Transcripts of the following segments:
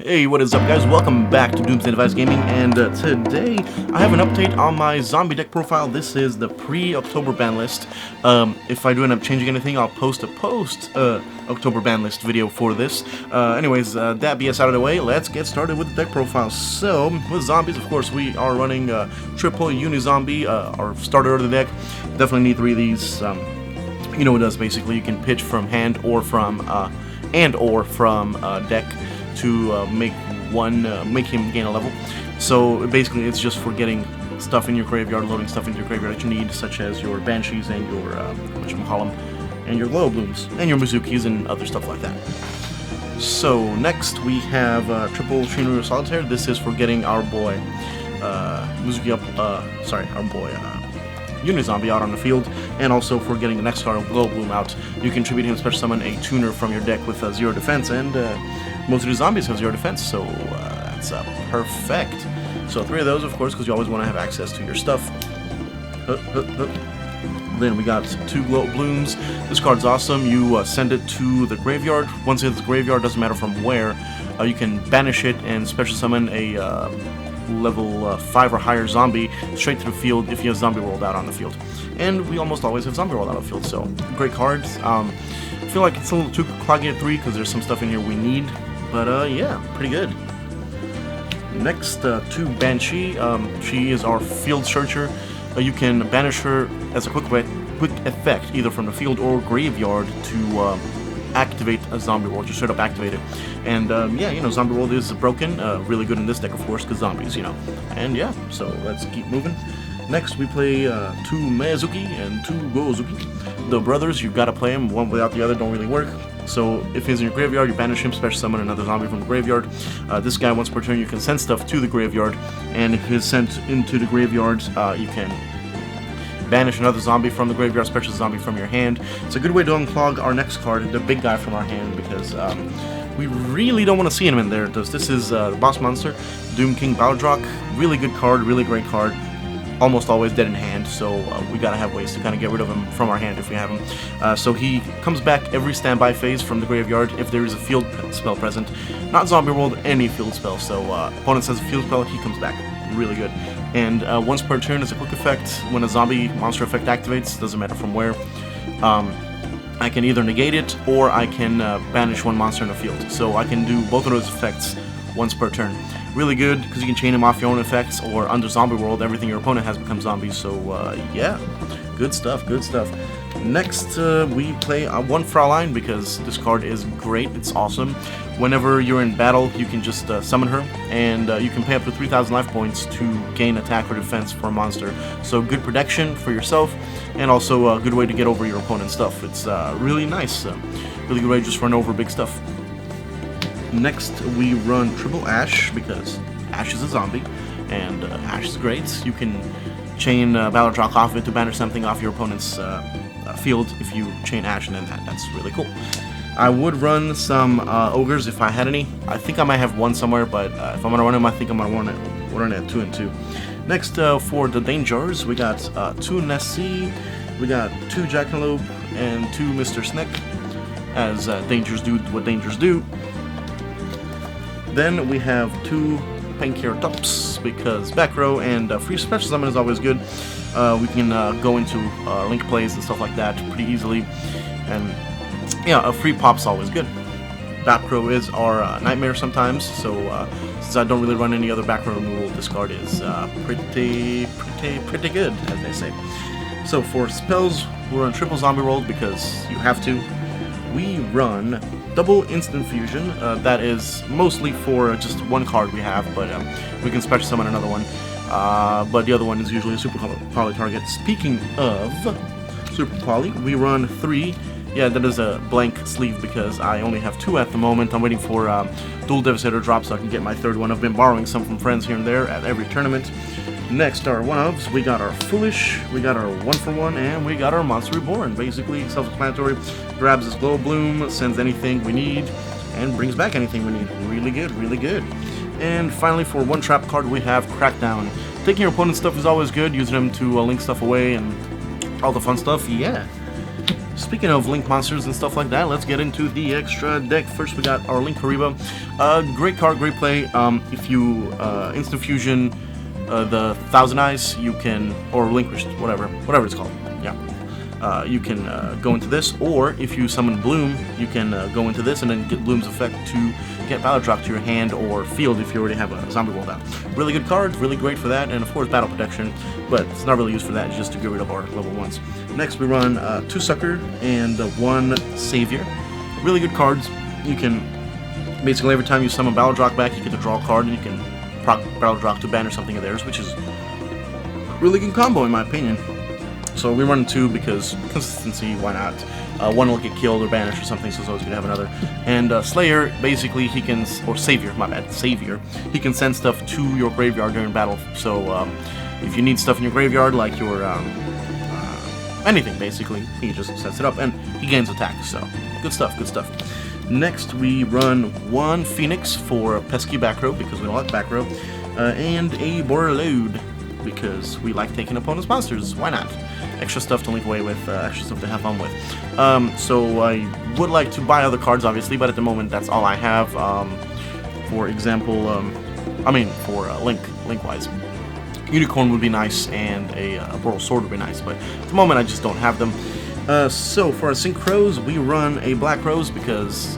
Hey, what is up, guys? Welcome back to Doomsday Device Gaming, and today I have an update on my zombie deck profile. This is the pre-October ban list. If I do end up changing anything, I'll post a post-October ban list video for this. Anyways, that BS out of the way, let's get started with the deck profile. So, with zombies, of course, we are running triple Unizombie, our starter of the deck. Definitely need 3 of these. You know what it does, basically. You can pitch from hand or from deck to make him gain a level. So basically it's just for getting stuff in your graveyard, loading stuff into your graveyard that you need, such as your Banshees and your whatchamacallem, and your Glow Blooms, and your Mizukis and other stuff like that. So next we have triple Shinryu Solitaire. This is for getting our boy Mizuki up, our boy Unizombie out on the field, and also for getting the next card, Glow Bloom, out. You can tribute him, special summon a tuner from your deck with 0 defense, and most of the zombies have 0 defense, so that's perfect. So 3 of those, of course, because you always want to have access to your stuff. Then we got 2 Glow Blooms. This card's awesome. You send it to the graveyard. Once it's the graveyard, doesn't matter from where, you can banish it and special summon a level 5 or higher zombie straight to the field if you have Zombie World out on the field. And we almost always have Zombie World out on the field, so great cards. I feel like it's a little too cloggy at 3 because there's some stuff in here we need, but yeah, pretty good. Next, to Banshee. She is our field searcher. You can banish her as a quick effect, either from the field or graveyard, to activate a Zombie World. Just straight up activate it. And yeah, you know, Zombie World is broken. Really good in this deck, of course, because zombies, you know. And yeah, so let's keep moving. Next, we play 2 Mizuki and 2 Gozuki. The brothers, you've got to play them. One without the other don't really work. So if he's in your graveyard, you banish him, special summon another zombie from the graveyard. This guy, once per turn, you can send stuff to the graveyard, and if he's sent into the graveyard, you can banish another zombie from the graveyard, special zombie from your hand. It's a good way to unclog our next card, the big guy from our hand, because we really don't want to see him in there. This is the boss monster, Doom King Baldrach. Really good card, really great card. Almost always dead in hand, so we gotta have ways to kind of get rid of him from our hand if we have him. So he comes back every standby phase from the graveyard if there is a field spell present. Not Zombie World, any field spell. So opponent says a field spell, he comes back. Really good. And once per turn, as a quick effect, when a zombie monster effect activates, doesn't matter from where, I can either negate it or I can banish one monster in the field. So I can do both of those effects once per turn. Really good, because you can chain them off your own effects, or under Zombie World, everything your opponent has becomes zombies. So yeah, good stuff, good stuff. Next, we play 1 Fraulein, because this card is great, it's awesome. Whenever you're in battle, you can just summon her, and you can pay up to 3,000 life points to gain attack or defense for a monster. So good protection for yourself, and also a good way to get over your opponent's stuff. It's really nice, really good way to just run over big stuff. Next, we run triple Ash, because Ash is a zombie, and Ash is great. You can chain Baldrach off it to banish something off your opponent's field if you chain Ash, and then that's really cool. I would run some Ogres if I had any. I think I might have one somewhere, but if I'm going to run them, I think I'm going to run it at 2 and 2. Next, for the Dangers, we got 2 Nessie, we got 2 Jackalope, and 2 Mr. Snick, as Dangers do what Dangers do. Then we have 2 Pankertops, because back row and free special summon is always good. We can go into link plays and stuff like that pretty easily, and yeah, a free pop's always good. Back row is our nightmare sometimes, so since I don't really run any other back row removal, this card is pretty good, as they say. So for spells, we run triple Zombie World, because you have to. We run double Instant Fusion. That is mostly for just 1 card we have, but we can special summon another one. But the other one is usually a Super Poly target. Speaking of Super Poly, we run 3. Yeah, that is a blank sleeve because I only have 2 at the moment. I'm waiting for Dual Devastator drop so I can get my 3rd one. I've been borrowing some from friends here and there at every tournament. Next, our 1-ofs. We got our Foolish, we got our 1-for-1, and we got our Monster Reborn. Basically, self-explanatory. Grabs his Glow Bloom, sends anything we need, and brings back anything we need. Really good, really good. And finally, for 1 trap card, we have Crackdown. Taking your opponent's stuff is always good, using them to link stuff away and all the fun stuff, yeah. Speaking of Link monsters and stuff like that, let's get into the extra deck. First, we got our Link Kariba. Great card, great play. If you instant fusion the Thousand Eyes, you can, or Relinquished, whatever it's called. Yeah, you can go into this, or if you summon Bloom, you can go into this and then get Bloom's effect to get Battle Drop to your hand or field if you already have a Zombie World out. Really good card, really great for that, and of course Battle Protection, but it's not really used for that, it's just to get rid of our level 1s. Next we run 2 Sucker and 1 Savior. Really good cards. You can, basically every time you summon Battle Drop back, you get to draw a card and you can proc Battle Drop to banish something of theirs, which is a really good combo in my opinion. So we run 2 because consistency, why not? One will get killed or banished or something, so it's always good to have another. And Slayer, basically he can, or Savior, my bad, Savior, he can send stuff to your graveyard during battle. So if you need stuff in your graveyard, like your, anything basically, he just sets it up and he gains attack, so good stuff, good stuff. Next we run 1 Phoenix for pesky back row, because we don't like back row, and a Border Load, because we like taking opponents' monsters, why not? Extra stuff to link away with, extra stuff to have fun with. So I would like to buy other cards, obviously, but at the moment that's all I have. For example, for Link-wise. Unicorn would be nice, and a Boral Sword would be nice, but at the moment I just don't have them. So for our Synchros, we run a Black Rose, because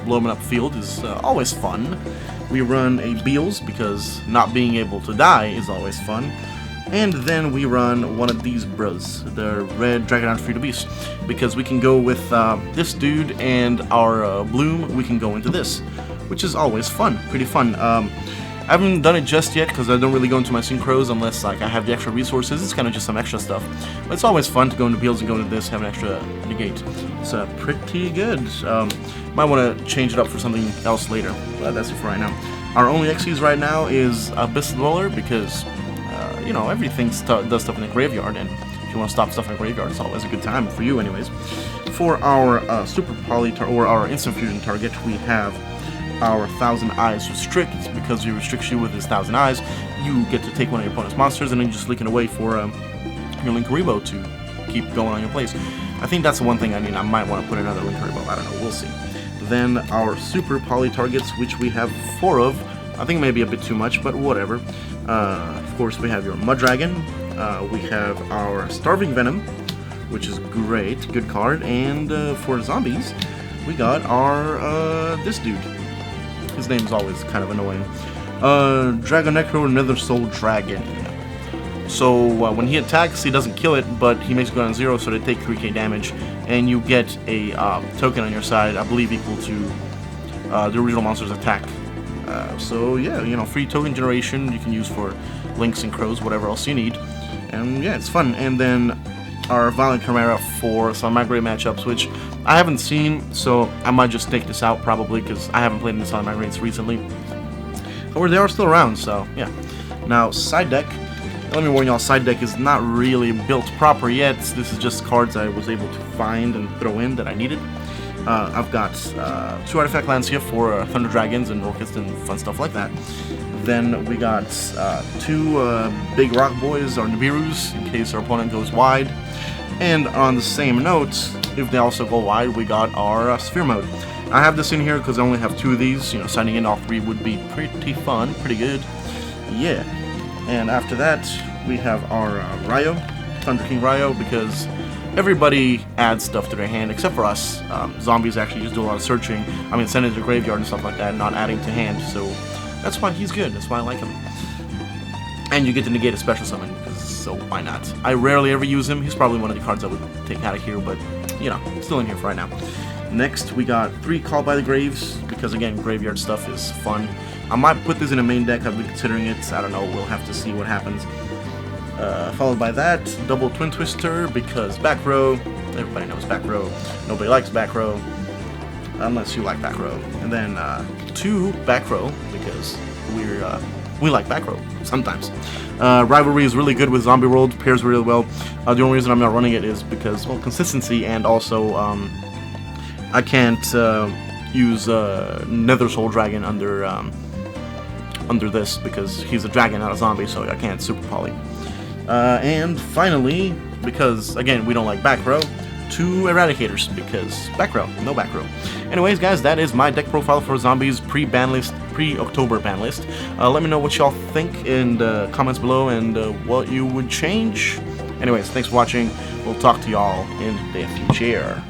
blowing up field is always fun. We run a Beals, because not being able to die is always fun. And then we run one of these bros, the red Dragonite Free to Beast, because we can go with this dude and our Bloom, we can go into this, which is always fun, pretty fun. I haven't done it just yet because I don't really go into my Synchros unless like I have the extra resources. It's kind of just some extra stuff, but it's always fun to go into Beals and go into this, have an extra negate. It's pretty good. Might want to change it up for something else later, but that's it for right now. Our only Xyz right now is Abyss Dweller, because you know, everything does stuff in the graveyard, and if you want to stop stuff in the graveyard, it's always a good time for you anyways. For our Super Poly, or our Instant Fusion target, we have our Thousand Eyes Restrict, because he restricts you with his Thousand Eyes. You get to take one of your opponent's monsters, and then you just link it away for your Link Karibo to keep going on your place. I think that's the one thing I mean, I might want to put another Link Karibo, I don't know, we'll see. Then our Super Poly targets, which we have 4 of. I think maybe a bit too much, but whatever. Of course, we have your Mud Dragon. We have our Starving Venom, which is great, good card. And for zombies, we got our this dude. His name's always kind of annoying. Dragon Necro Nether Soul Dragon. So when he attacks, he doesn't kill it, but he makes it go down 0, so they take 3k damage, and you get a token on your side, I believe equal to the original monster's attack. So yeah, you know, free token generation you can use for Links and Crows, whatever else you need, and yeah, it's fun. And then our Violent Chimera for some of my great matchups, which I haven't seen, so I might just take this out probably, because I haven't played in this on my greats recently. However, they are still around, so yeah. Now, side deck. Let me warn y'all, side deck is not really built proper yet. This is just cards I was able to find and throw in that I needed. I've got 2 Artifact Lands here for Thunder Dragons and Orchids and fun stuff like that. Then we got 2 big Rock Boys, or Nibirus, in case our opponent goes wide. And on the same note, if they also go wide, we got our Sphere Mode. I have this in here because I only have 2 of these. You know, signing in all 3 would be pretty fun, pretty good. Yeah. And after that, we have our Ryo, Thunder King Ryo, because everybody adds stuff to their hand except for us. Zombies actually just do a lot of searching. I mean, send it to the graveyard and stuff like that, not adding to hand. So that's why he's good. That's why I like him. And you get to negate a special summon, so why not? I rarely ever use him. He's probably one of the cards I would take out of here, but you know, still in here for right now. Next, we got 3 Call by the Graves, because again, graveyard stuff is fun. I might put this in a main deck. I've been considering it. I don't know. We'll have to see what happens. Followed by that, double Twin Twister, because back row. Everybody knows back row. Nobody likes back row, unless you like back row. And then 2 back row, because we like back row sometimes. Rivalry is really good with Zombie World. Pairs really well. The only reason I'm not running it is because, well, consistency, and also I can't use Nether Soul Dragon under this, because he's a dragon, not a zombie, so I can't super poly. And finally, because again we don't like back row, 2 Eradicators, because back row, no back row. Anyways, guys, that is my deck profile for Zombies pre-ban list, pre-October ban list. Let me know what y'all think in the comments below and what you would change. Anyways, thanks for watching. We'll talk to y'all in the future.